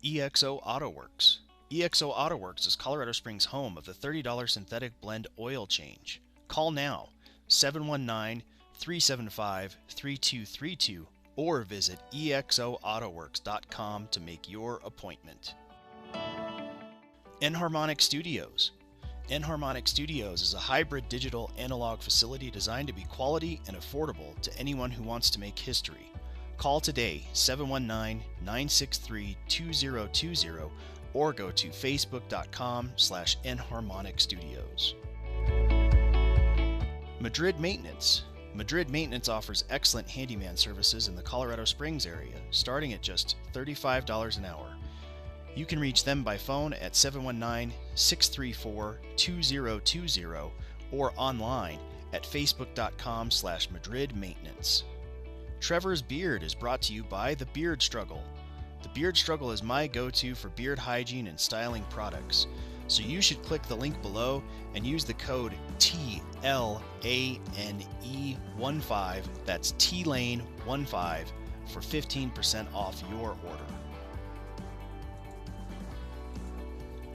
EXO Auto Works. EXO Auto Works is Colorado Springs' home of the $30 synthetic blend oil change. Call now, 719-375-3232, or visit exoautoworks.com to make your appointment. Enharmonic Studios. Enharmonic Studios is a hybrid digital analog facility designed to be quality and affordable to anyone who wants to make history. Call today, 719-963-2020, or go to facebook.com/Enharmonic Studios. Madrid Maintenance. Madrid Maintenance offers excellent handyman services in the Colorado Springs area, starting at just $35 an hour. You can reach them by phone at 719-634-2020 or online at facebook.com/Madrid Maintenance. Trevor's Beard is brought to you by The Beard Struggle. The Beard Struggle is my go-to for beard hygiene and styling products, so you should click the link below and use the code TLANE15, that's TLANE15, for 15% off your order.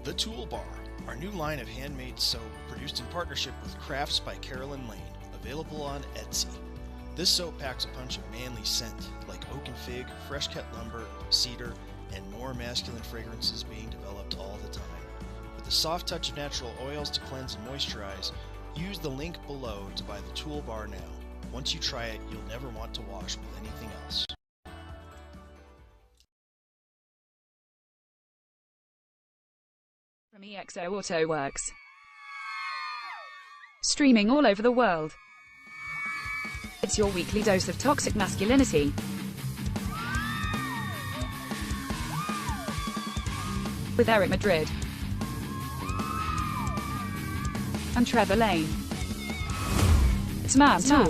The Toolbar, our new line of handmade soap produced in partnership with Crafts by Carolyn Lane, available on Etsy. This soap packs a punch of manly scent, like oak and fig, fresh-cut lumber, cedar, and more masculine fragrances being developed all the time. With a soft touch of natural oils to cleanse and moisturize, use the link below to buy the Toolbar now. Once you try it, you'll never want to wash with anything else. From EXO Auto Works. Streaming all over the world. It's your weekly dose of toxic masculinity. With Eric Madrid and Trevor Lane. It's Man Talk.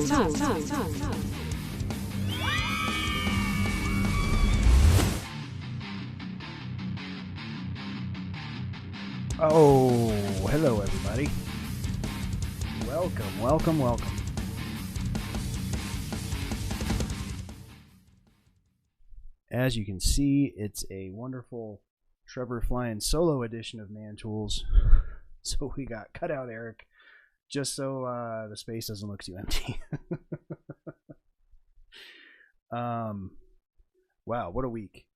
Oh, hello everybody. Welcome. As you can see, it's a wonderful Trevor flying solo edition of Man Tools. So we got cut out Eric, just so the space doesn't look too empty. Wow, what a week.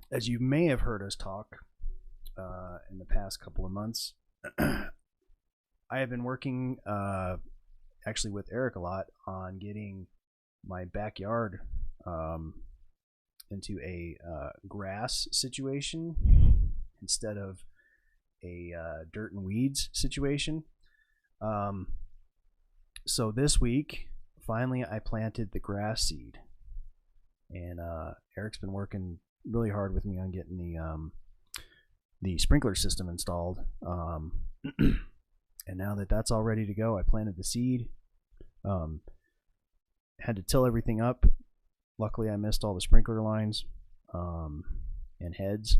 As you may have heard us talk in the past couple of months, I have been working actually with Eric a lot on getting my backyard into a grass situation instead of a dirt and weeds situation. So this week, finally, I planted the grass seed, and Eric's been working really hard with me on getting the sprinkler system installed. And now that that's all ready to go, I planted the seed. Had to till everything up. Luckily, I missed all the sprinkler lines and heads.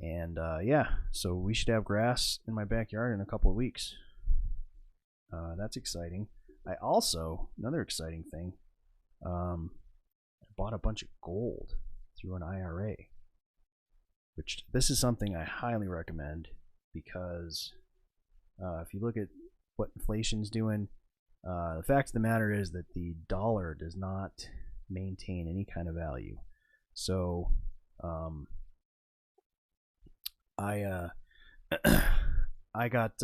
And yeah, so we should have grass in my backyard in a couple of weeks. That's exciting. I also, another exciting thing, I bought a bunch of gold through an IRA, which this is something I highly recommend, because if you look at what inflation's doing, the fact of the matter is that the dollar does not maintain any kind of value. So I got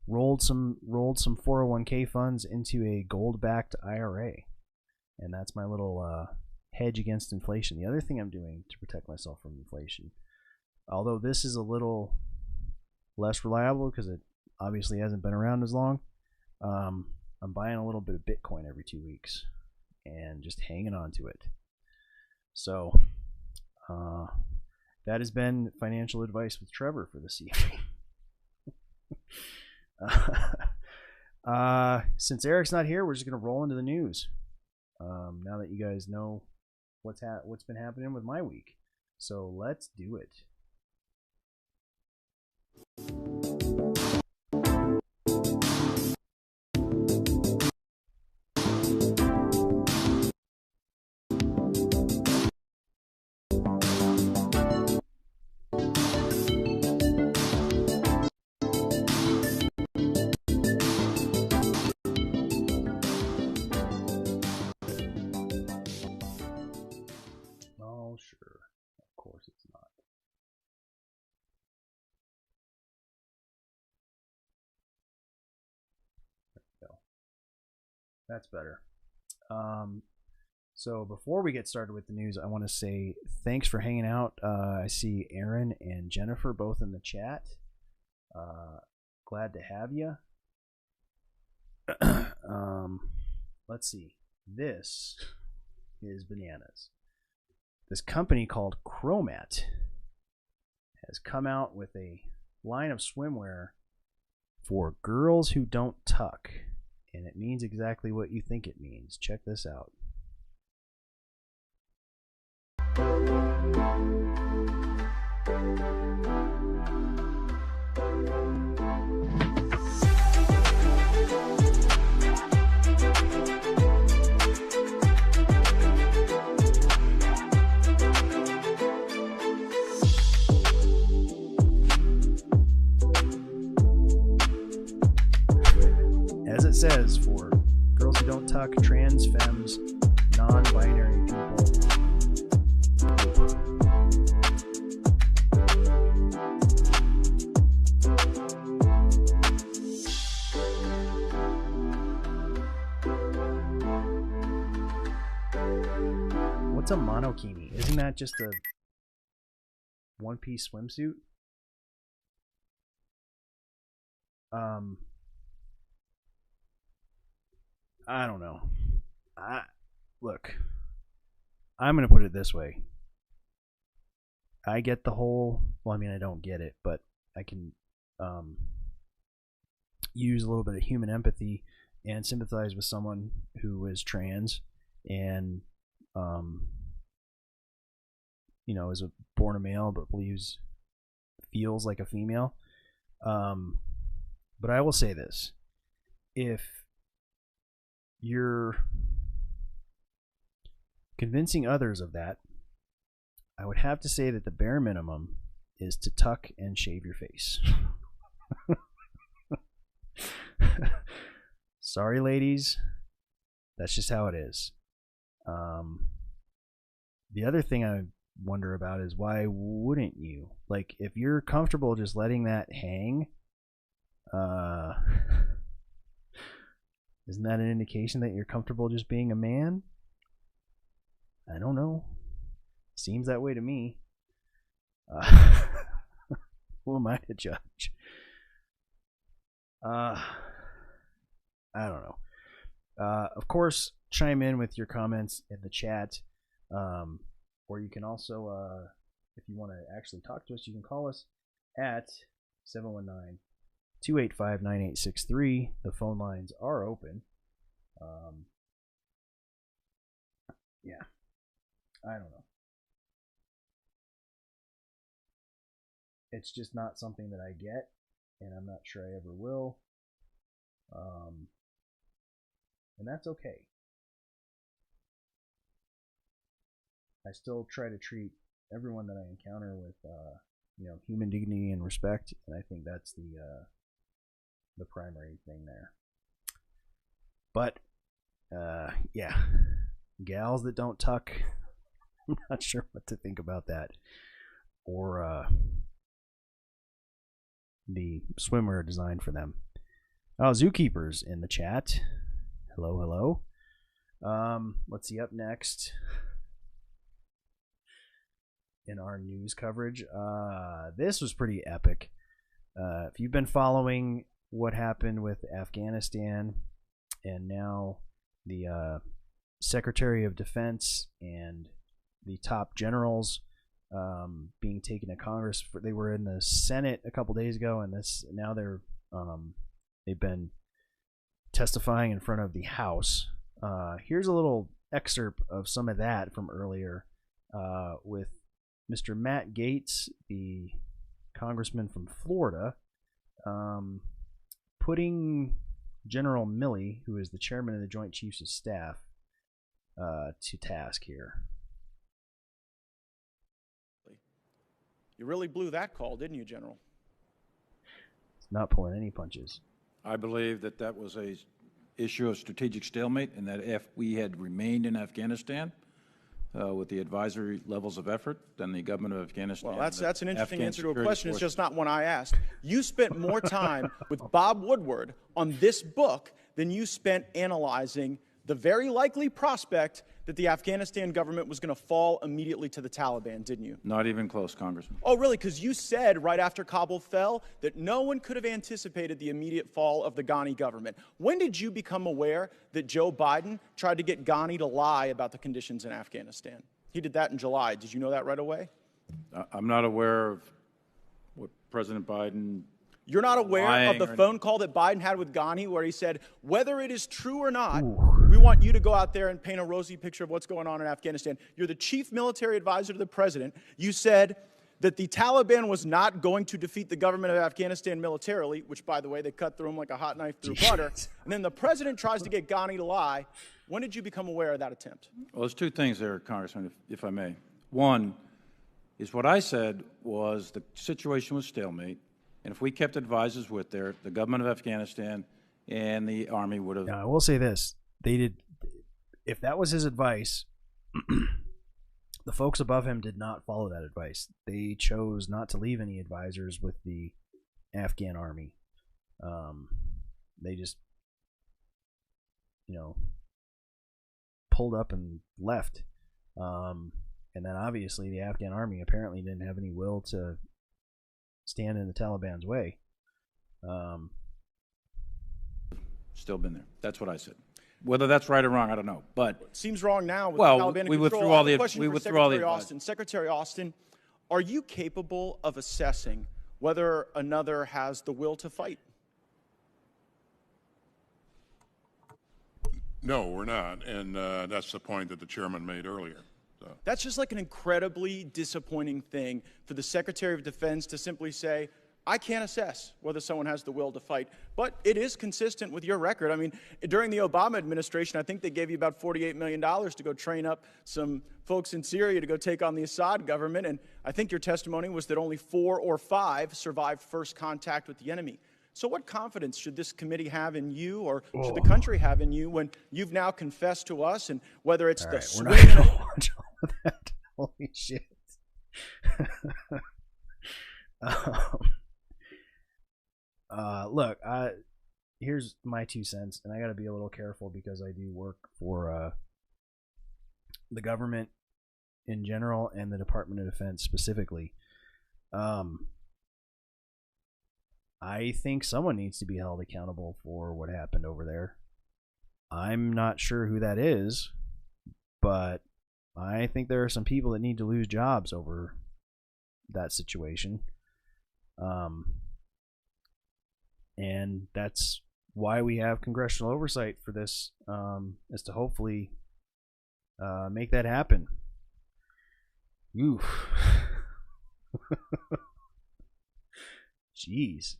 rolled some 401k funds into a gold-backed IRA, and that's my little hedge against inflation. The other thing I'm doing to protect myself from inflation, although this is a little less reliable because it obviously hasn't been around as long, I'm buying a little bit of Bitcoin every 2 weeks and just hanging on to it. So that has been financial advice with Trevor for this evening. Since Eric's not here, we're just going to roll into the news. Now that you guys know what's been happening with my week. So let's do it. course it's not. There we go. That's better. So before we get started with the news, I want to say thanks for hanging out. I see Aaron and Jennifer both in the chat. Glad to have you. Let's see. This is bananas. This company called Chromat has come out with a line of swimwear for girls who don't tuck. And it means exactly what you think it means. Check this out. As it says, for girls who don't tuck, trans, femmes, non-binary people. What's a monokini? Isn't that just a one-piece swimsuit? I don't know. Look, I'm going to put it this way. I get the whole, well, I mean, I don't get it, but I can use a little bit of human empathy and sympathize with someone who is trans and, you know, is born a male but feels like a female. But I will say this. If you're convincing others of that, I would have to say that the bare minimum is to tuck and shave your face. Sorry, ladies. That's just how it is. The other thing I wonder about is why wouldn't you? Like, if you're comfortable just letting that hang, isn't that an indication that you're comfortable just being a man? I don't know. Seems that way to me. Who am I to judge? I don't know. Of course, chime in with your comments in the chat. Or you can also, if you want to actually talk to us, you can call us at 719-285-9863. The phone lines are open. Yeah, I don't know. It's just not something that I get, and I'm not sure I ever will. And that's okay. I still try to treat everyone that I encounter with, human dignity and respect, and I think that's the primary thing there. But yeah, gals that don't tuck, I'm not sure what to think about that, or the swimwear designed for them. Oh, Zookeeper's in the chat. Hello. Let's see, up next in our news coverage, this was pretty epic. If you've been following what happened with Afghanistan, and now the Secretary of Defense and the top generals being taken to Congress, they were in the Senate a couple days ago, and now they've been testifying in front of the House. Here's a little excerpt of some of that from earlier with Mr. Matt Gaetz, the congressman from Florida, putting General Milley, who is the chairman of the Joint Chiefs of Staff, to task here. You really blew that call, didn't you, General? It's not pulling any punches. I believe that was a issue of strategic stalemate, and that if we had remained in Afghanistan, with the advisory levels of effort than the government of Afghanistan. Well, that's an interesting Afghan answer to a security question. It's forces. just not one I asked. You spent more time with Bob Woodward on this book than you spent analyzing the very likely prospect that the Afghanistan government was going to fall immediately to the Taliban, didn't you? Not even close, Congressman. Oh, really? Because you said right after Kabul fell that no one could have anticipated the immediate fall of the Ghani government. When did you become aware that Joe Biden tried to get Ghani to lie about the conditions in Afghanistan? He did that in July. Did you know that right away? I'm not aware of what President Biden... You're not aware of the lying or- phone call that Biden had with Ghani where he said, whether it is true or not, we want you to go out there and paint a rosy picture of what's going on in Afghanistan. You're the chief military advisor to the president. You said that the Taliban was not going to defeat the government of Afghanistan militarily, which, by the way, they cut through them like a hot knife through butter. And then the president tries to get Ghani to lie. When did you become aware of that attempt? Well, there's two things there, Congressman, if I may. One is what I said was the situation was stalemate, and if we kept advisors with there, the government of Afghanistan and the Army would have... Now, I will say this. They did... If that was his advice, the folks above him did not follow that advice. They chose not to leave any advisors with the Afghan Army. They just, pulled up and left. And then obviously the Afghan Army apparently didn't have any will to stand in the Taliban's way. Still been there. That's what I said. Whether that's right or wrong, I don't know. But It seems wrong now with Well, the Taliban in we withdrew control. all I have a the- question we for withdrew all the Secretary advice. Austin. Secretary Austin, are you capable of assessing whether another has the will to fight? No, we're not, and that's the point that the chairman made earlier. So. That's just like an incredibly disappointing thing for the Secretary of Defense to simply say, I can't assess whether someone has the will to fight. But it is consistent with your record. I mean, during the Obama administration, I think they gave you about $48 million to go train up some folks in Syria to go take on the Assad government. And I think your testimony was that only 4 or 5 survived first contact with the enemy. So what confidence should this committee have in you, or should the country have in you, when you've now confessed to us, and whether it's All the right, swing... we're not going to watch all of that. Holy shit. Look, here's my 2 cents, and I got to be a little careful because I do work for the government in general and the Department of Defense specifically. I think someone needs to be held accountable for what happened over there. I'm not sure who that is, but I think there are some people that need to lose jobs over that situation. And that's why we have congressional oversight for this, is to hopefully make that happen. Oof. Jeez.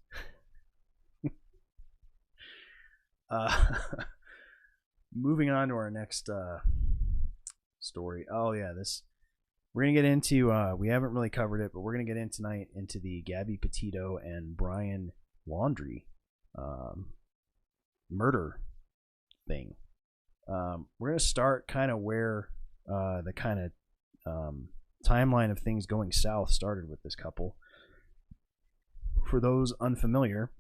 Moving on to our next story. Oh yeah, we're gonna get into. We haven't really covered it, but we're gonna get in tonight into the Gabby Petito and Bian Laundrie murder thing. We're gonna start kind of where the kind of timeline of things going south started with this couple. For those unfamiliar,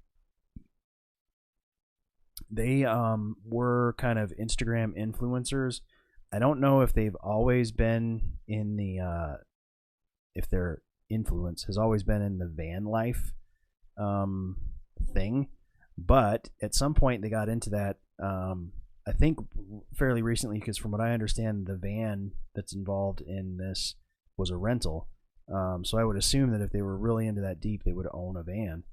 they were kind of Instagram influencers. I don't know if they've always been in the if their influence has always been in the van life thing, but at some point they got into that. I think fairly recently, because from what I understand, the van that's involved in this was a rental. So I would assume that if they were really into that deep, they would own a van.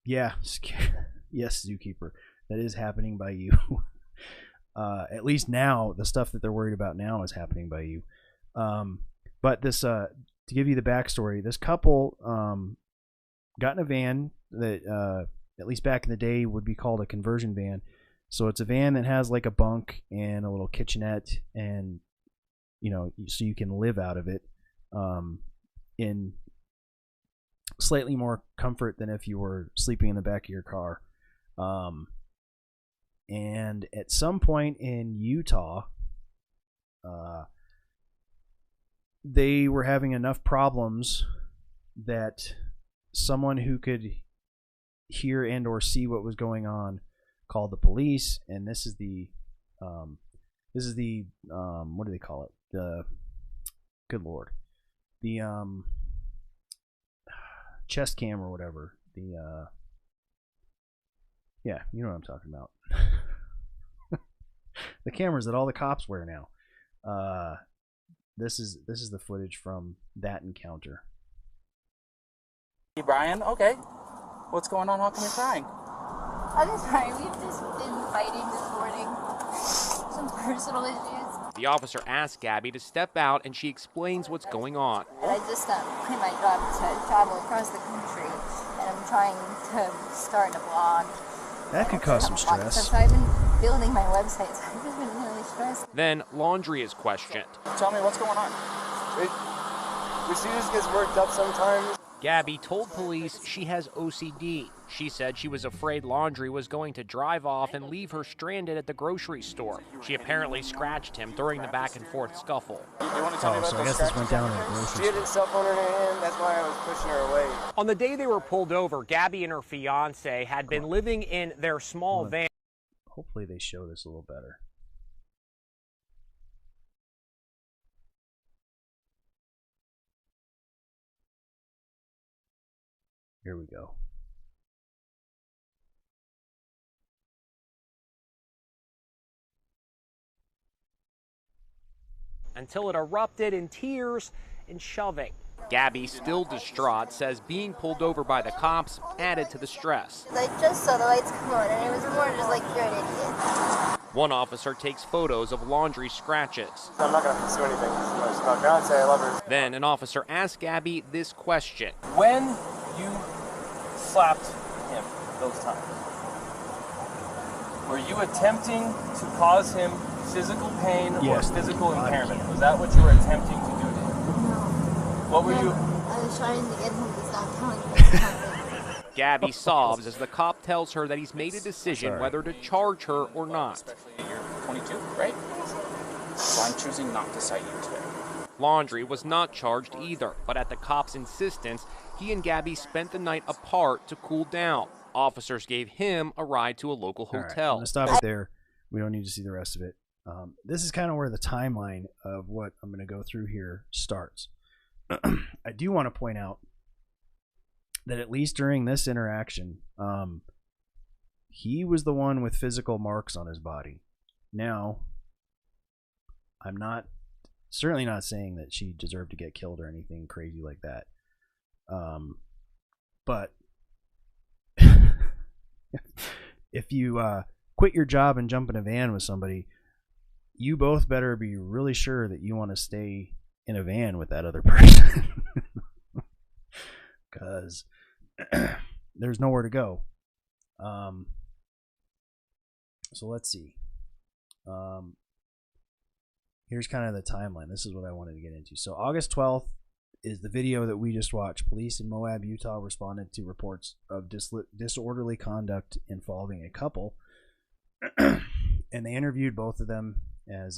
Yeah, yes, Zookeeper, that is happening by you. At least now, the stuff that they're worried about now is happening by you. But this, to give you the backstory, this couple got in a van that, at least back in the day, would be called a conversion van. So it's a van that has like a bunk and a little kitchenette, and so you can live out of it in slightly more comfort than if you were sleeping in the back of your car. And at some point in Utah, They were having enough problems that someone who could hear and or see what was going on called the police, and this is the what do they call it? The good lord, the chest cam or whatever. The yeah, you know what I'm talking about. The cameras that all the cops wear now. This is the footage from that encounter. Hey Brian, okay. What's going on? How come you're crying? I'm sorry, we've just been fighting this morning. Some personal issues. The officer asks Gabby to step out and she explains what's going on. And I just quit my job to travel across the country, and I'm trying to start a blog. That could cause some stress. So I've been building my website, so I've just been really stressed. Then Laundrie is questioned. Tell me what's going on. She just gets worked up sometimes. Gabby told police she has OCD. She said she was afraid Laundrie was going to drive off and leave her stranded at the grocery store. She apparently scratched him during the back and forth scuffle. You want to tell me about so I guess this went down at a grocery She store. had her cell phone in her hand, that's why I was pushing her away. On the day they were pulled over, Gabby and her fiance had been living in their small van. Hopefully they show this a little better. Here we go. Until it erupted in tears and shoving. Gabby, still distraught, says being pulled over by the cops added to the stress. I just saw the lights come on, and it was more just like, you're an idiot. One officer takes photos of Laundrie's scratches. I'm not going to pursue anything. It's my fiance, I love her. Then an officer asks Gabby this question. When you slapped him those times, were you attempting to cause him physical pain or physical impairment? Was that what you were attempting to do to him? What were you? I was trying to get him to stop telling me something. Gabby sobs as the cop tells her that he's made a decision whether to charge her or not. You're 22, right? So I'm choosing not to cite you today. Laundrie was not charged either, but at the cop's insistence, he and Gabby spent the night apart to cool down. Officers gave him a ride to a local hotel. All right, I'm going to stop it there. We don't need to see the rest of it. This is kind of where the timeline of what I'm going to go through here starts. I do want to point out that at least during this interaction, he was the one with physical marks on his body. Now, I'm certainly not saying that she deserved to get killed or anything crazy like that. But if you quit your job and jump in a van with somebody, you both better be really sure that you want to stay in a van with that other person, because there's nowhere to go. So let's see. Here's kind of the timeline. This is what I wanted to get into. So August 12th is the video that we just watched. Police in Moab, Utah responded to reports of disorderly conduct involving a couple, and they interviewed both of them and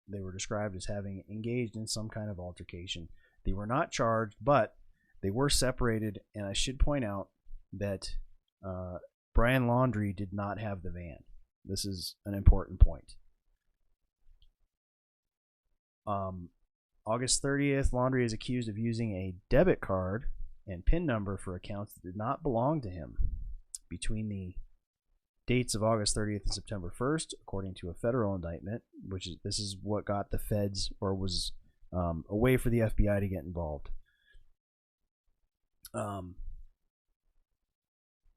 they were described as having engaged in some kind of altercation. They were not charged, but they were separated, and I should point out that Brian Laundrie did not have the van. This is an important point. August 30th, Laundrie is accused of using a debit card and PIN number for accounts that did not belong to him between the dates of August 30th and September 1st, according to a federal indictment, this is what got the feds, or was a way for the FBI to get involved.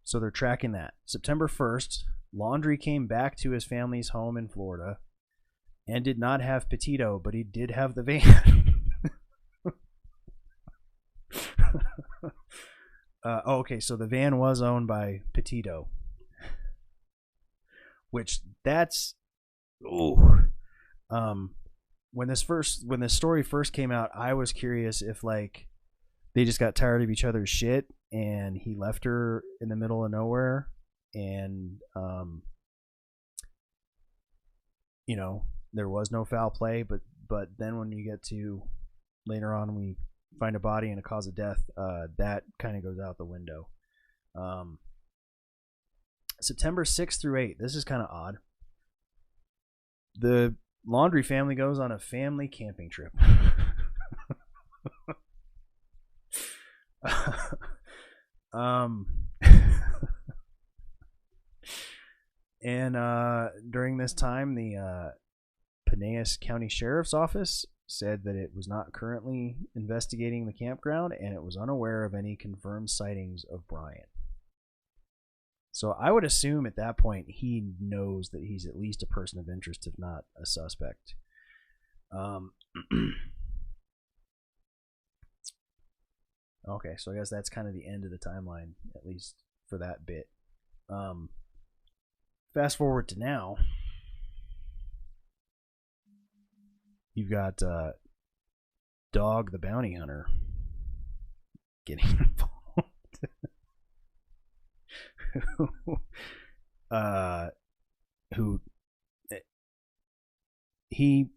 So they're tracking that. September 1st, Laundrie came back to his family's home in Florida and did not have Petito, but he did have the van. Okay, so the van was owned by Petito. Which that's when this story first came out, I was curious if like they just got tired of each other's shit and he left her in the middle of nowhere and there was no foul play, but then when you get to later on, we find a body and a cause of death, that kind of goes out the window. September 6th through 8th. This is kind of odd. The Laundrie family goes on a family camping trip. And during this time, the Pinellas County Sheriff's Office said that it was not currently investigating the campground and it was unaware of any confirmed sightings of Brian. So I would assume at that point he knows that he's at least a person of interest, if not a suspect. Okay, so I guess that's kind of the end of the timeline, at least for that bit. Fast forward to now. You've got Dog the Bounty Hunter getting involved. Who he,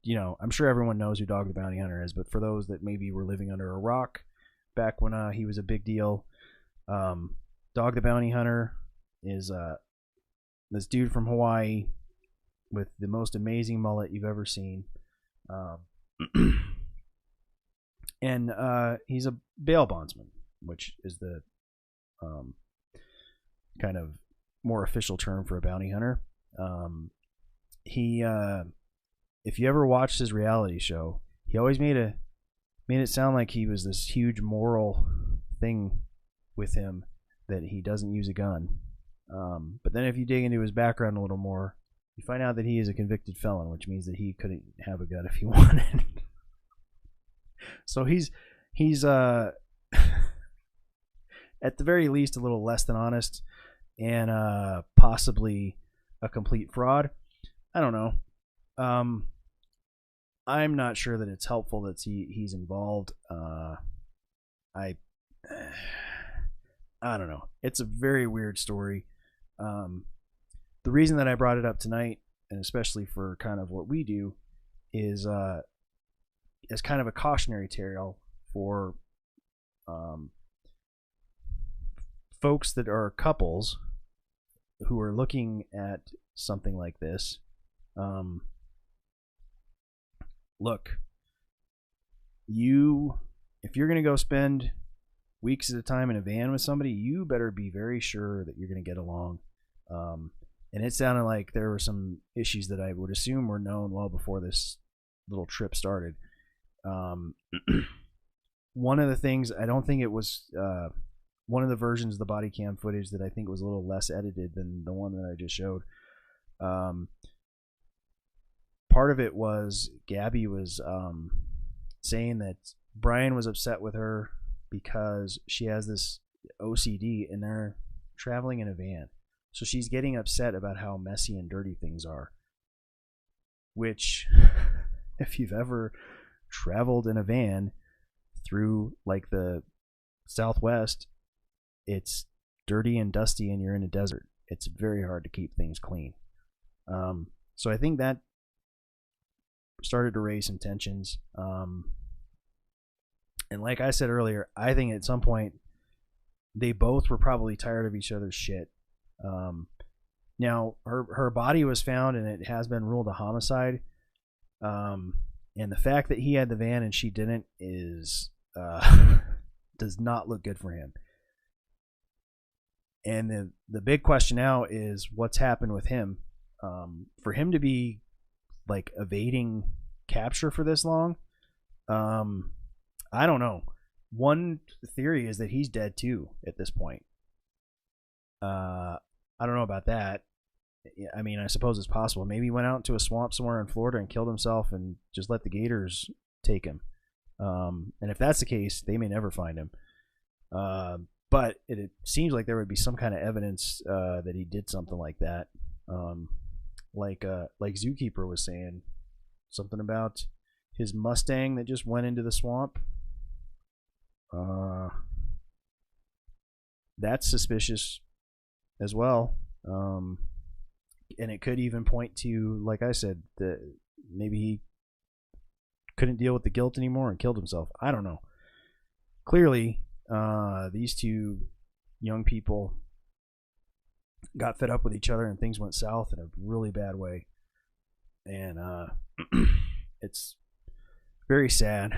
I'm sure everyone knows who Dog the Bounty Hunter is, but for those that maybe were living under a rock back when he was a big deal, Dog the Bounty Hunter is this dude from Hawaii with the most amazing mullet you've ever seen. And he's a bail bondsman, which is the kind of more official term for a bounty hunter. He if you ever watched his reality show, he always made it sound like he was this huge moral thing with him, that he doesn't use a gun. But then if you dig into his background a little more, you find out that he is a convicted felon, which means that he couldn't have a gun if he wanted. So he's at the very least a little less than honest, and possibly a complete fraud. I don't know. I'm not sure that it's helpful that he's involved. I don't know. It's a very weird story. The reason that I brought it up tonight, and especially for kind of what we do, is as kind of a cautionary tale for folks that are couples who are looking at something like this. Look, if you're going to go spend weeks at a time in a van with somebody, you better be very sure that you're going to get along. And it sounded like there were some issues that I would assume were known well before this little trip started. One of the things, I don't think it was one of the versions of the body cam footage that I think was a little less edited than the one that I just showed. Part of it was Gabby was saying that Brian was upset with her because she has this OCD and they're traveling in a van. So she's getting upset about how messy and dirty things are. Which, if you've ever traveled in a van through like the Southwest, it's dirty and dusty and you're in a desert. It's very hard to keep things clean. So I think that started to raise some tensions. And like I said earlier, I think at some point they both were probably tired of each other's shit. Now her body was found and it has been ruled a homicide. And the fact that he had the van and she didn't is does not look good for him. And the big question now is what's happened with him. For him to be like evading capture for this long, I don't know. One theory is that he's dead too at this point. I don't know about that. I mean, I suppose it's possible. Maybe he went out into a swamp somewhere in Florida and killed himself and just let the gators take him. And if that's the case, they may never find him. But it seems like there would be some kind of evidence that he did something like that. Like Zookeeper was saying, something about his Mustang that just went into the swamp. That's suspicious as well. And it could even point to, like I said, that maybe he couldn't deal with the guilt anymore and killed himself. I don't know. Clearly, these two young people got fed up with each other and things went south in a really bad way. And it's very sad.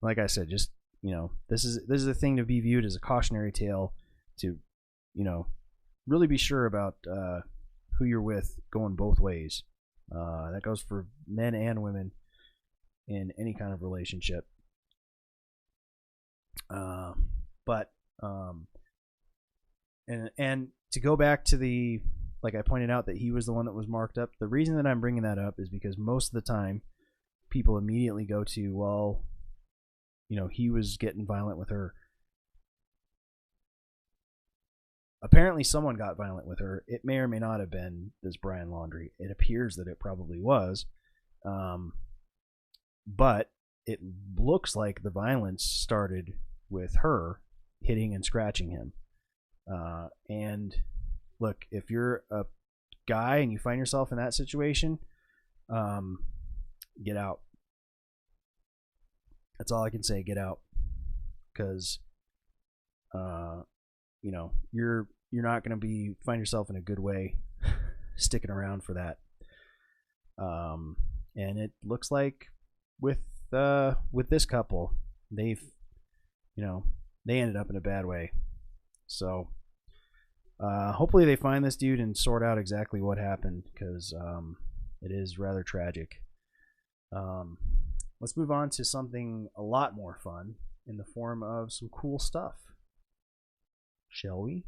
Like I said, just, this is a thing to be viewed as a cautionary tale to, really be sure about who you're with going both ways. That goes for men and women in any kind of relationship. And to go back to like I pointed out that he was the one that was marked up. The reason that I'm bringing that up is because most of the time people immediately go to, well, he was getting violent with her. Apparently someone got violent with her. It may or may not have been this Bian Laundrie. It appears that it probably was. But it looks like the violence started with her hitting and scratching him. And look, if you're a guy and you find yourself in that situation, get out. That's all I can say. Get out. Because, you're not going to find yourself in a good way sticking around for that. And it looks like with this couple, they ended up in a bad way. So hopefully they find this dude and sort out exactly what happened, because it is rather tragic. Let's move on to something a lot more fun in the form of some cool stuff. Shall we?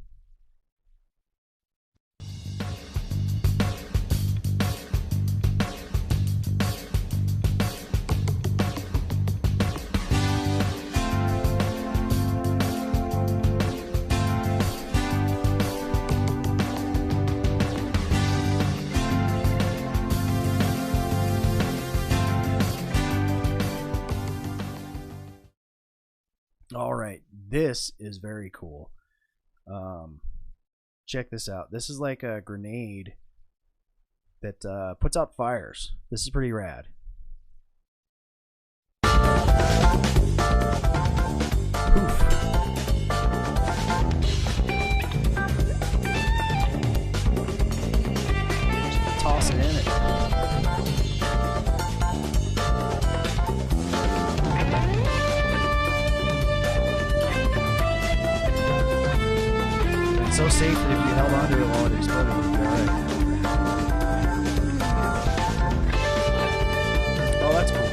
All right, this is very cool. Check this out. This is like a grenade that puts out fires. This is pretty rad. Poof. Just toss it in it. So safe that if you held onto it while it exploded, it would be alright. Oh, that's cool.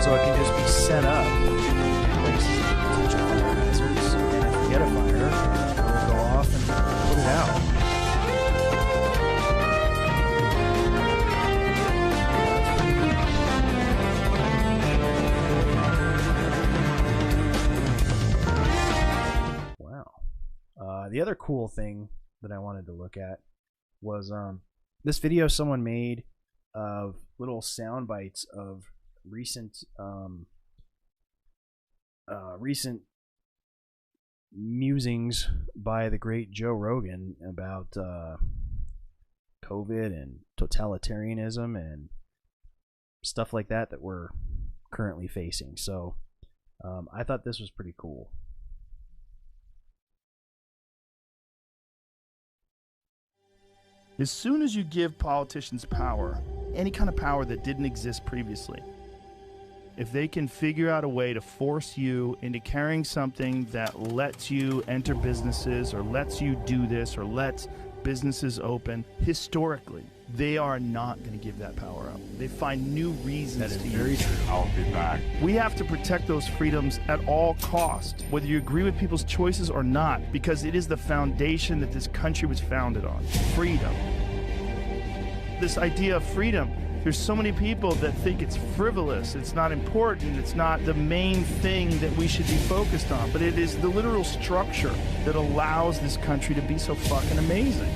So it can just be set up in places that potential fire hazards, and if you get a fire, it will go off and put it out. The other cool thing that I wanted to look at was this video someone made of little sound bites of recent musings by the great Joe Rogan about COVID and totalitarianism and stuff like that we're currently facing. So I thought this was pretty cool. As soon as you give politicians power, any kind of power that didn't exist previously, if they can figure out a way to force you into carrying something that lets you enter businesses or lets you do this or lets businesses open, historically, they are not going to give that power up. They find new reasons to use it. I'll be back. We have to protect those freedoms at all costs, whether you agree with people's choices or not, because it is the foundation that this country was founded on. Freedom. This idea of freedom, there's so many people that think it's frivolous, it's not important, it's not the main thing that we should be focused on, but it is the literal structure that allows this country to be so fucking amazing.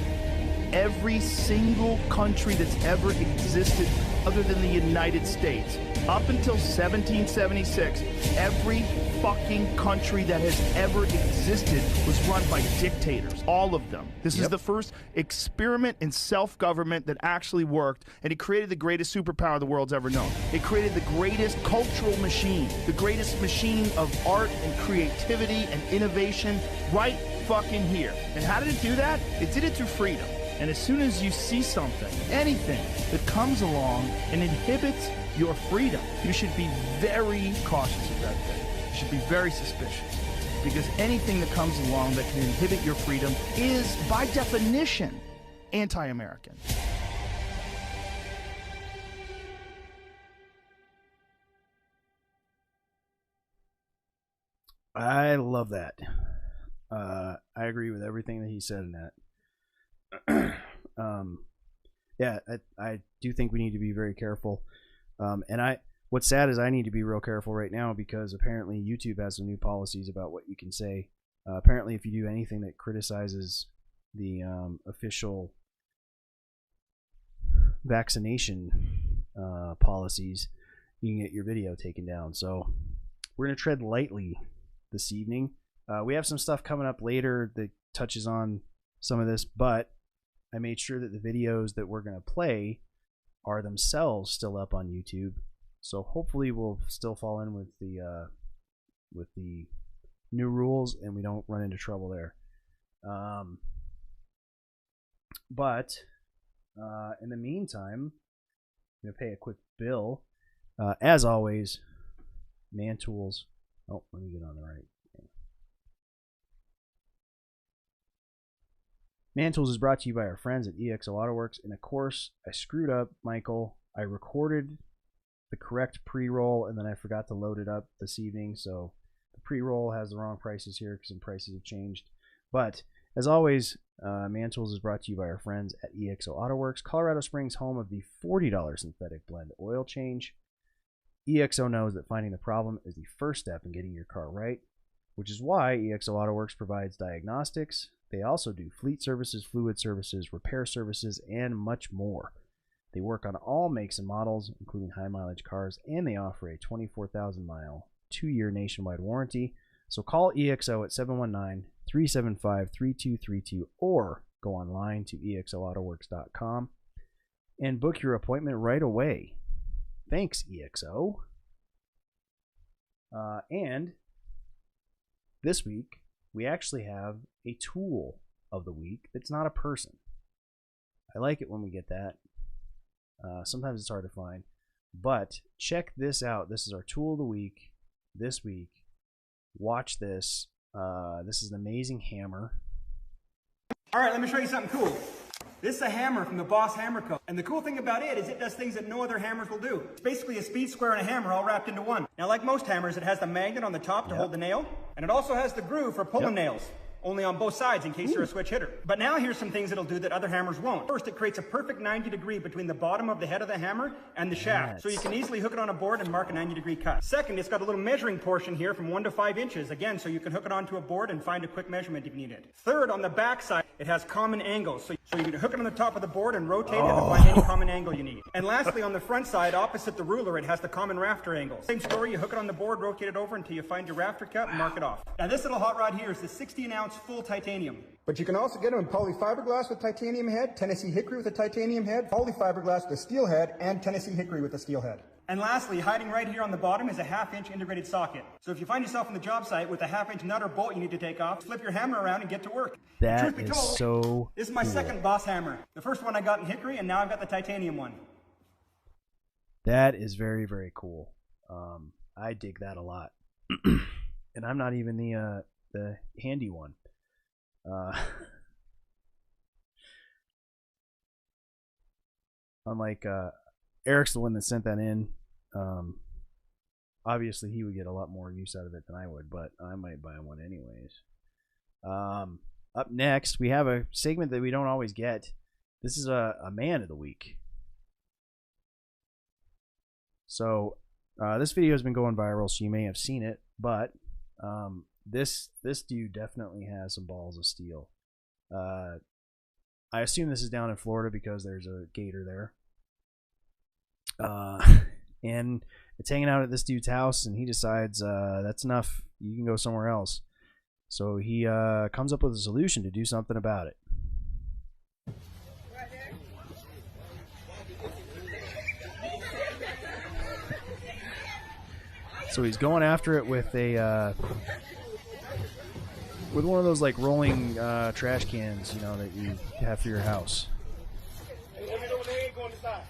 Every single country that's ever existed other than the United States. Up until 1776, every fucking country that has ever existed was run by dictators. All of them. This is the first experiment in self-government that actually worked, and it created the greatest superpower the world's ever known. It created the greatest cultural machine, the greatest machine of art and creativity and innovation right fucking here. And how did it do that? It did it through freedom. And as soon as you see something, anything that comes along and inhibits your freedom, you should be very cautious of that thing. You should be very suspicious. Because anything that comes along that can inhibit your freedom is, by definition, anti-American. I love that. I agree with everything that he said in that. I do think we need to be very careful. What's sad is I need to be real careful right now because apparently YouTube has some new policies about what you can say. Apparently, if you do anything that criticizes the official vaccination policies, you can get your video taken down. So we're going to tread lightly this evening. We have some stuff coming up later that touches on some of this, but I made sure that the videos that we're going to play are themselves still up on YouTube. So hopefully we'll still fall in with the new rules and we don't run into trouble there. But in the meantime, I'm going to pay a quick bill. As always, Man Tools. Oh, let me get on the right. Man Tools is brought to you by our friends at EXO AutoWorks. And of course, I screwed up, Michael. I recorded the correct pre-roll and then I forgot to load it up this evening. So the pre-roll has the wrong prices here because some prices have changed. But as always, Man Tools is brought to you by our friends at EXO AutoWorks, Colorado Springs, home of the $40 synthetic blend oil change. EXO knows that finding the problem is the first step in getting your car right, which is why EXO AutoWorks provides diagnostics. They also do fleet services, fluid services, repair services, and much more. They work on all makes and models, including high-mileage cars, and they offer a 24,000-mile, 2-year nationwide warranty. So call EXO at 719-375-3232 or go online to exoautoworks.com and book your appointment right away. Thanks, EXO. And this week, we actually have a tool of the week that's not a person. I like it when we get that. Sometimes it's hard to find. But check this out. This is our tool of the week this week. Watch this. This is an amazing hammer. All right, let me show you something cool. This is a hammer from the Boss Hammer Co. And the cool thing about it is it does things that no other hammers will do. It's basically a speed square and a hammer all wrapped into one. Now, like most hammers, it has the magnet on the top to hold the nail. And it also has the groove for pulling nails. Only on both sides in case you're a switch hitter. But now here's some things it'll do that other hammers won't. First, it creates a perfect 90-degree between the bottom of the head of the hammer and the shaft. So you can easily hook it on a board and mark a 90-degree cut. Second, it's got a little measuring portion here from 1 to 5 inches. Again, so you can hook it onto a board and find a quick measurement if you need it. Third, on the back side, it has common angles. So you can hook it on the top of the board and rotate it to find any common angle you need. And lastly, on the front side, opposite the ruler, it has the common rafter angle. Same story, you hook it on the board, rotate it over until you find your rafter cut and mark it off. Now this little hot rod here is the 16-ounce full titanium. But you can also get them in polyfiberglass with titanium head, Tennessee hickory with a titanium head, polyfiberglass with a steel head, and Tennessee hickory with a steel head. And lastly, hiding right here on the bottom is a 1/2-inch integrated socket. So if you find yourself on the job site with a 1/2-inch nut or bolt you need to take off, flip your hammer around and get to work. That Truth be is told, so this is my second Boss hammer. The first one I got in hickory, and now I've got the titanium one. That is very, very cool. I dig that a lot. And I'm not even the handy one. Unlike Eric's the one that sent that in. Obviously he would get a lot more use out of it than I would, but I might buy one anyways. Up next, we have a segment that we don't always get. This is a man of the week. So this video has been going viral, so you may have seen it, but this dude definitely has some balls of steel. I assume this is down in Florida because there's a gator there. And it's hanging out at this dude's house, and he decides that's enough. You can go somewhere else. So he comes up with a solution to do something about it. So he's going after it with a with one of those like rolling trash cans, you know, that you have for your house. Hey, let me know when the head going inside.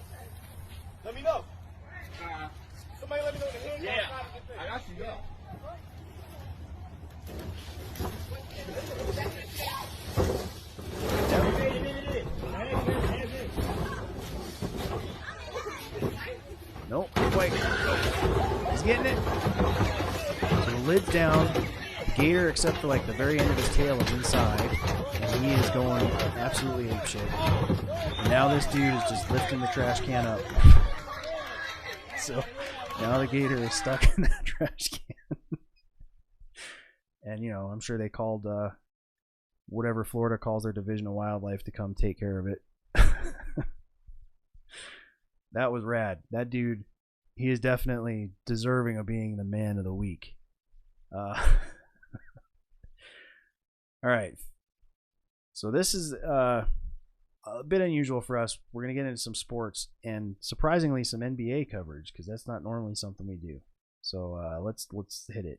Let me know. Somebody let me know when the head going inside. I got you, go. Nope, wait. He's getting it. So the lid's down. The gator, except for like the very end of his tail, is inside. And he is going absolutely apeshit. And now this dude is just lifting the trash can up. So now the gator is stuck in that trash can. And, you know, I'm sure they called whatever Florida calls their Division of Wildlife to come take care of it. That was rad. That dude, he is definitely deserving of being the man of the week. All right. So this is a bit unusual for us. We're going to get into some sports and surprisingly some NBA coverage because that's not normally something we do. So let's hit it.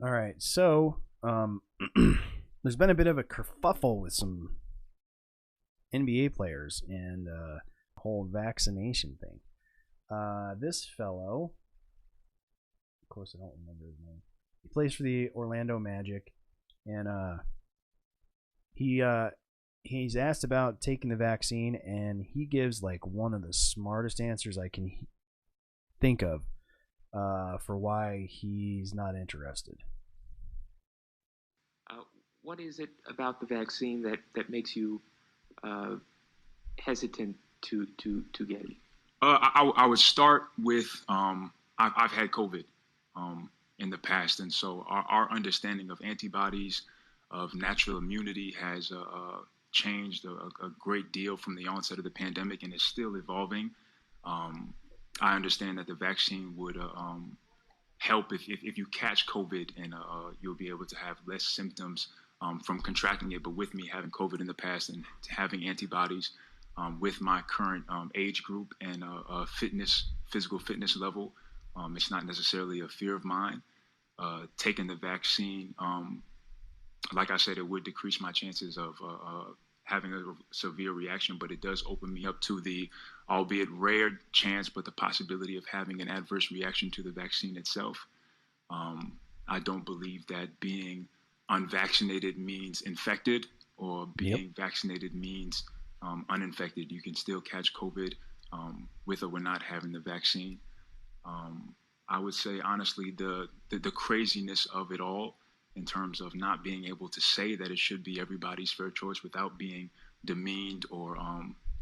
All right, so there's been a bit of a kerfuffle with some NBA players and the whole vaccination thing. This fellow, of course I don't remember his name, he plays for the Orlando Magic, and he's asked about taking the vaccine, and he gives like one of the smartest answers I can think of for why he's not interested. What is it about the vaccine that makes you hesitant to get it? I would start with I've had COVID in the past, and so our understanding of antibodies, of natural immunity has changed a great deal from the onset of the pandemic, and is still evolving. I understand that the vaccine would help if you catch COVID, and you'll be able to have less symptoms from contracting it. But with me having COVID in the past and having antibodies with my current age group and physical fitness level, it's not necessarily a fear of mine. Taking the vaccine, like I said, it would decrease my chances of having a severe reaction, but it does open me up to the, albeit rare chance, but the possibility of having an adverse reaction to the vaccine itself. I don't believe that being unvaccinated means infected, or being vaccinated means uninfected. You can still catch COVID with or without having the vaccine. I would say, honestly, the craziness of it all, in terms of not being able to say that it should be everybody's fair choice without being demeaned or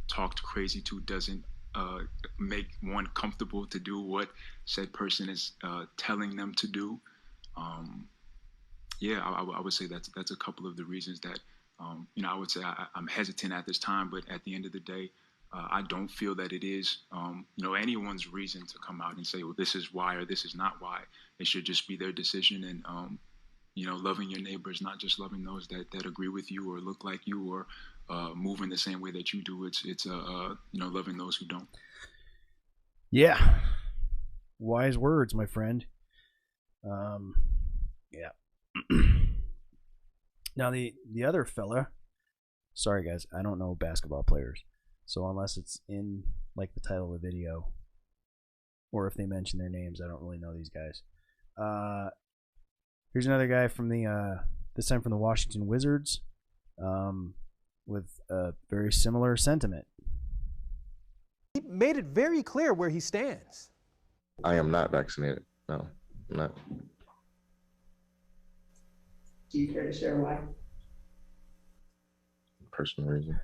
talked crazy to, doesn't make one comfortable to do what said person is telling them to do. I would say that's a couple of the reasons that, I would say I'm hesitant at this time, but at the end of the day, I don't feel that it is, anyone's reason to come out and say, well, this is why or this is not why. It should just be their decision, and, loving your neighbors, not just loving those that agree with you or look like you or move in the same way that you do. It's loving those who don't. Yeah. Wise words, my friend. Yeah. Now the other fella, sorry guys, I don't know basketball players, so unless it's in like the title of the video or if they mention their names, I don't really know these guys. Here's another guy from the this time from the Washington Wizards, with a very similar sentiment. He made it very clear where he stands. I am not vaccinated. No, I'm not. Do you care to share why? Personal reason.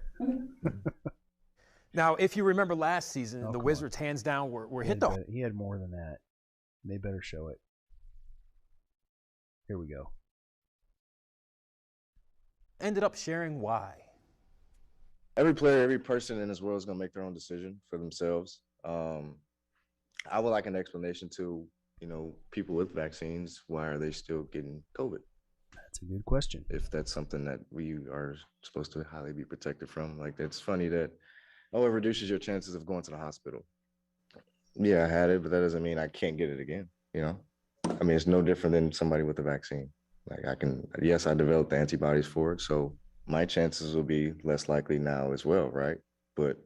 Now, if you remember last season, the Wizards, hands down, were hit the... He had more than that. They better show it. Here we go. Ended up sharing why. Every player, every person in this world is going to make their own decision for themselves. I would like an explanation to, people with vaccines. Why are they still getting COVID? That's a good question. If that's something that we are supposed to highly be protected from. Like, it's funny that, it reduces your chances of going to the hospital. Yeah, I had it, but that doesn't mean I can't get it again, I mean, it's no different than somebody with a vaccine. Like, yes, I developed the antibodies for it, so my chances will be less likely now as well, right? But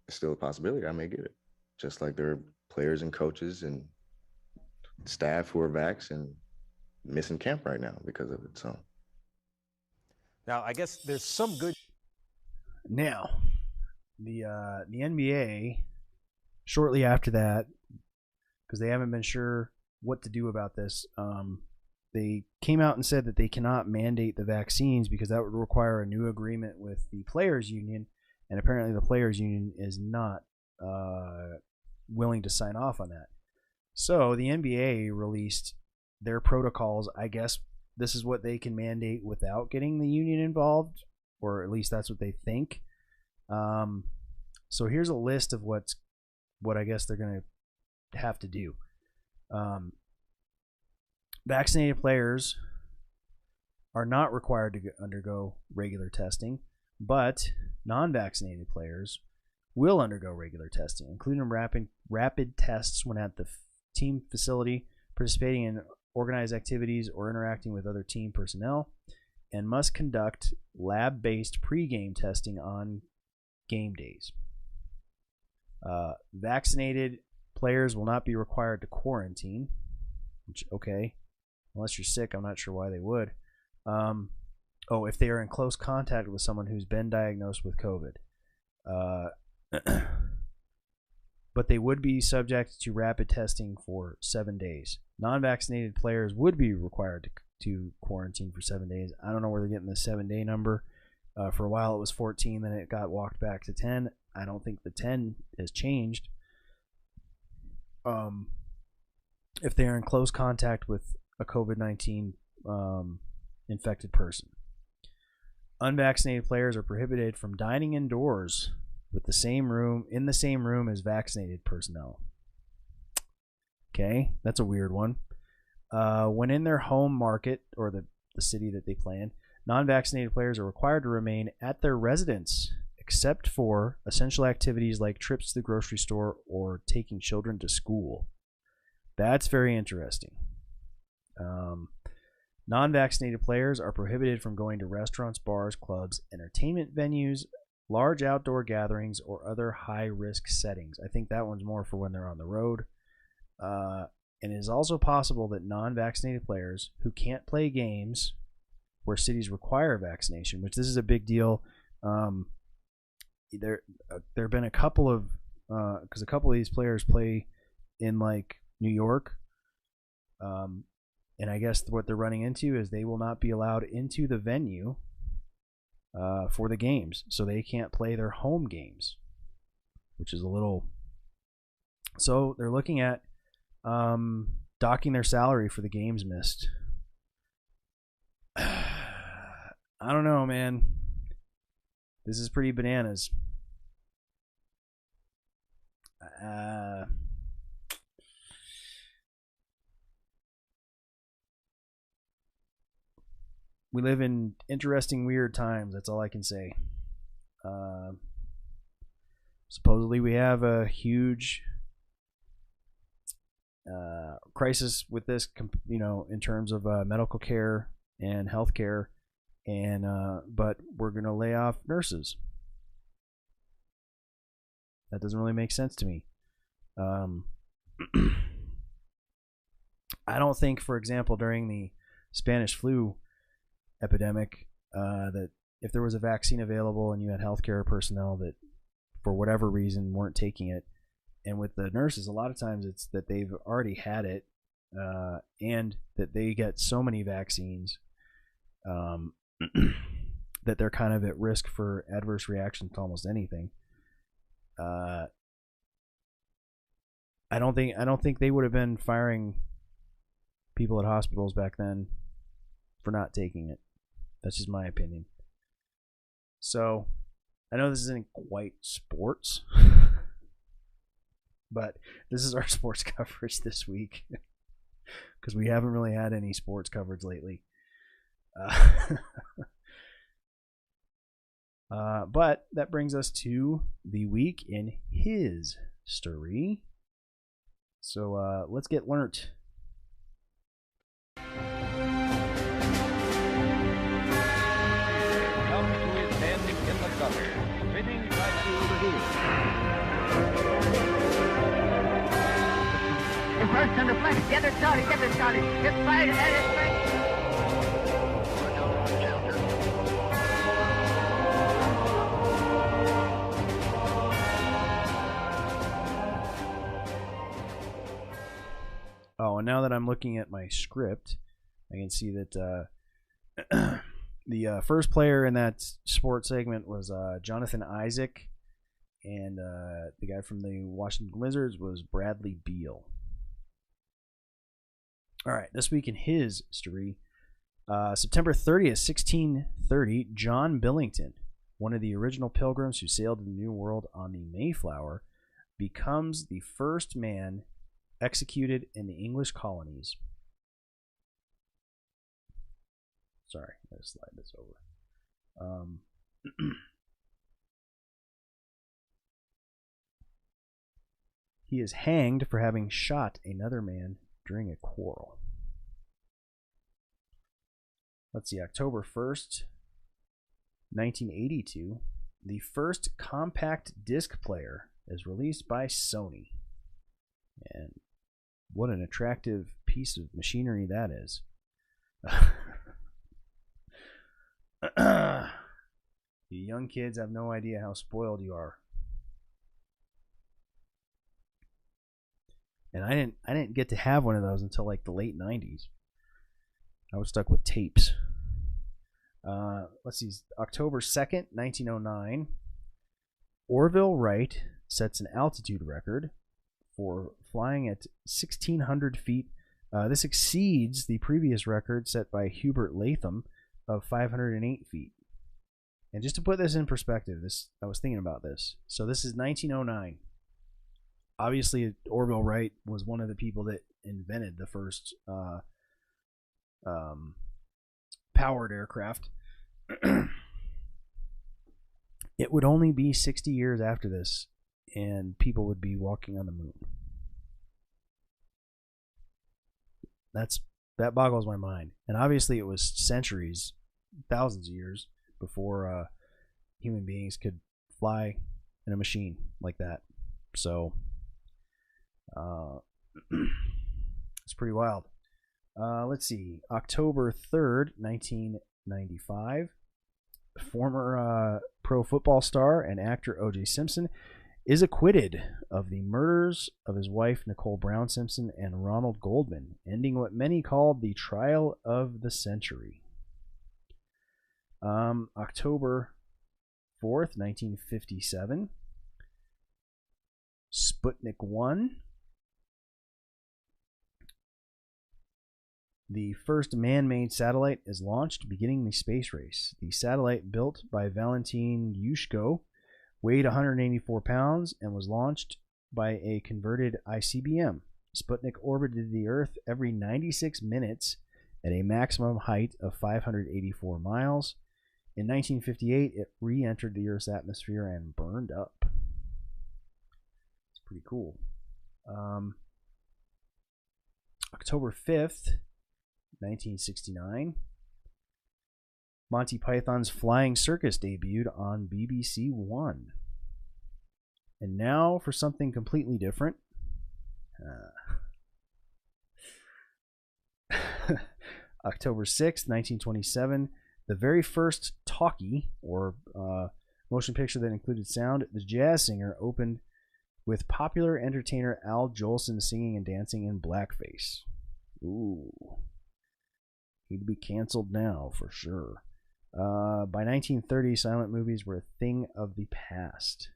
it's still a possibility I may get it. Just like there are players and coaches and staff who are vaxxed and missing camp right now because of it. So now I guess there's some good. Now, the NBA shortly after that, because they haven't been sure what to do about this, they came out and said that they cannot mandate the vaccines because that would require a new agreement with the players' union, and apparently the players' union is not willing to sign off on that. So the NBA released their protocols. I guess this is what they can mandate without getting the union involved, or at least that's what they think. So here's a list of what I guess they're going to have to do. Vaccinated players are not required to undergo regular testing, but non-vaccinated players will undergo regular testing, including rapid tests when at the team facility, participating in organized activities, or interacting with other team personnel, and must conduct lab-based pregame testing on game days. Vaccinated players will not be required to quarantine, which, okay, unless you're sick, I'm not sure why they would. If they are in close contact with someone who's been diagnosed with COVID. But they would be subject to rapid testing for 7 days. Non-vaccinated players would be required to quarantine for 7 days. I don't know where they're getting the 7-day number. For a while it was 14, then it got walked back to 10. I don't think the 10 has changed. If they are in close contact with a COVID-19 infected person. Unvaccinated players are prohibited from dining indoors with the same room as vaccinated personnel. Okay, that's a weird one. When in their home market or the city that they play in, non-vaccinated players are required to remain at their residence except for essential activities like trips to the grocery store or taking children to school. That's very interesting. Non-vaccinated players are prohibited from going to restaurants, bars, clubs, entertainment venues, large outdoor gatherings, or other high-risk settings. I think that one's more for when they're on the road. And it is also possible that non-vaccinated players who can't play games where cities require vaccination, which this is a big deal. There have been a couple of, because a couple of these players play in like New York, and I guess what they're running into is they will not be allowed into the venue for the games, so they can't play their home games, which is a little. So they're looking at docking their salary for the games missed. I don't know, man. This is pretty bananas. We live in interesting, weird times. That's all I can say. Supposedly we have a huge crisis with this, in terms of medical care and health care, and but we're going to lay off nurses. That doesn't really make sense to me. I don't think, for example, during the Spanish flu epidemic, that if there was a vaccine available and you had healthcare personnel that for whatever reason weren't taking it, and with the nurses, a lot of times it's that they've already had it, and that they get so many vaccines that they're kind of at risk for adverse reaction to almost anything. I don't think they would have been firing people at hospitals back then for not taking it. That's just my opinion. So, I know this isn't quite sports, but this is our sports coverage this week because we haven't really had any sports coverage lately. But that brings us to the week in history. So let's get learnt. First on the flank, get it started, get fired at his flank. Oh, and now that I'm looking at my script, I can see that the first player in that sports segment was Johnathan Isaac, and the guy from the Washington Wizards was Bradley Beal. All right, this week in his history, September 30th, 1630, John Billington, one of the original Pilgrims who sailed to the New World on the Mayflower, becomes the first man executed in the English colonies. Sorry, I'm going to slide this over. He is hanged for having shot another man during a quarrel. Let's see, October 1st, 1982, the first compact disc player is released by Sony. And what an attractive piece of machinery that is. You young kids have no idea how spoiled you are. And I didn't get to have one of those until like the late 90s. I was stuck with tapes. Let's see, October 2nd, 1909, Orville Wright sets an altitude record for flying at 1,600 feet. This exceeds the previous record set by Hubert Latham of 508 feet. And just to put this in perspective, I was thinking about this. So this is 1909. Obviously, Orville Wright was one of the people that invented the first powered aircraft. It would only be 60 years after this, and people would be walking on the moon. That boggles my mind. And obviously, it was centuries, thousands of years before human beings could fly in a machine like that. So it's pretty wild. Let's see. October 3rd, 1995. Former pro football star and actor O.J. Simpson is acquitted of the murders of his wife, Nicole Brown Simpson, and Ronald Goldman, ending what many called the trial of the century. October 4th, 1957. Sputnik 1. The first man-made satellite is launched, beginning the space race. The satellite, built by Valentin Yushko, weighed 184 pounds and was launched by a converted ICBM. Sputnik orbited the Earth every 96 minutes at a maximum height of 584 miles. In 1958, it re-entered the Earth's atmosphere and burned up. It's pretty cool. October 5th, 1969. Monty Python's Flying Circus debuted on BBC One. And now for something completely different. October 6th, 1927. The very first talkie, or motion picture that included sound, The Jazz Singer, opened with popular entertainer Al Jolson singing and dancing in blackface. Ooh. He'd be canceled now for sure. By 1930, silent movies were a thing of the past.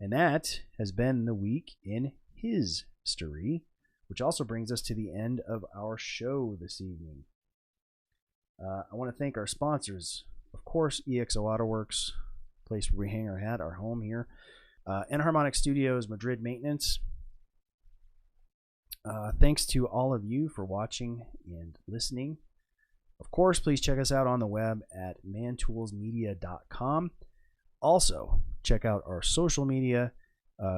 And that has been the week in history, which also brings us to the end of our show this evening. I want to thank our sponsors, of course, EXO AutoWorks, place where we hang our hat, our home here. Enharmonic Studios, Madrid Maintenance. Thanks to all of you for watching and listening. Of course, please check us out on the web at mantoolsmedia.com. Also, check out our social media.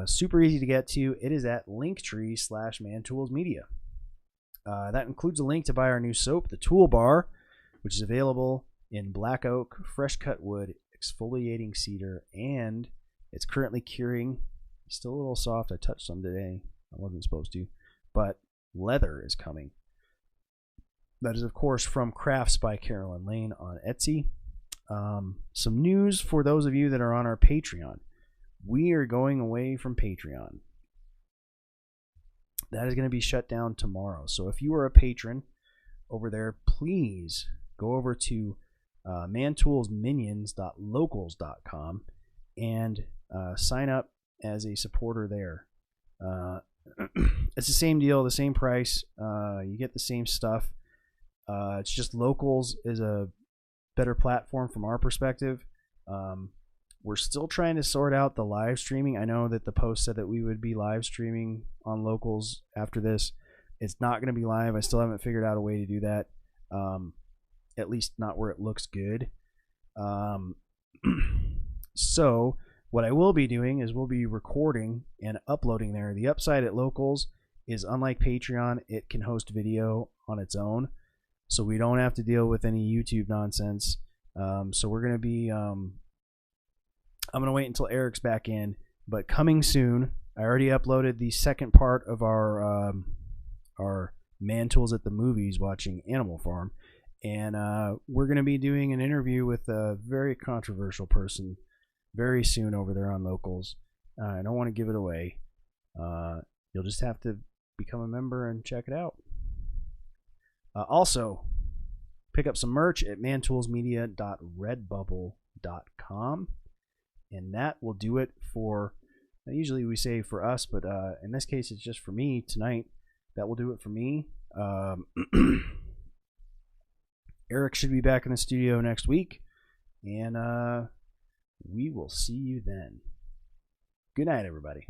Super easy to get to. It is at linktree/mantoolsmedia. That includes a link to buy our new soap, the Toolbar, which is available in black oak, fresh cut wood, exfoliating cedar, and it's currently curing. Still a little soft. I touched some today. I wasn't supposed to. But leather is coming. That is, of course, from Crafts by Carolyn Lane on Etsy. Some news for those of you that are on our Patreon. We are going away from Patreon. That is going to be shut down tomorrow. So if you are a patron over there, please go over to mantoolsminions.locals.com and sign up as a supporter there. It's the same deal, the same price. You get the same stuff. It's just Locals is a better platform from our perspective. We're still trying to sort out the live streaming. I know that the post said that we would be live streaming on Locals after this. It's not going to be live. I still haven't figured out a way to do that. At least not where it looks good. So what I will be doing is we'll be recording and uploading there. The upside at Locals is, unlike Patreon, it can host video on its own. So we don't have to deal with any YouTube nonsense. So we're going to be... I'm going to wait until Eric's back in. But coming soon, I already uploaded the second part of our Man Tools at the Movies watching Animal Farm. And we're going to be doing an interview with a very controversial person very soon over there on Locals. I don't want to give it away. You'll just have to become a member and check it out. Also, pick up some merch at mantoolsmedia.redbubble.com. And that will do it for, usually we say for us, but in this case it's just for me tonight. That will do it for me. Eric should be back in the studio next week. And we will see you then. Good night, everybody.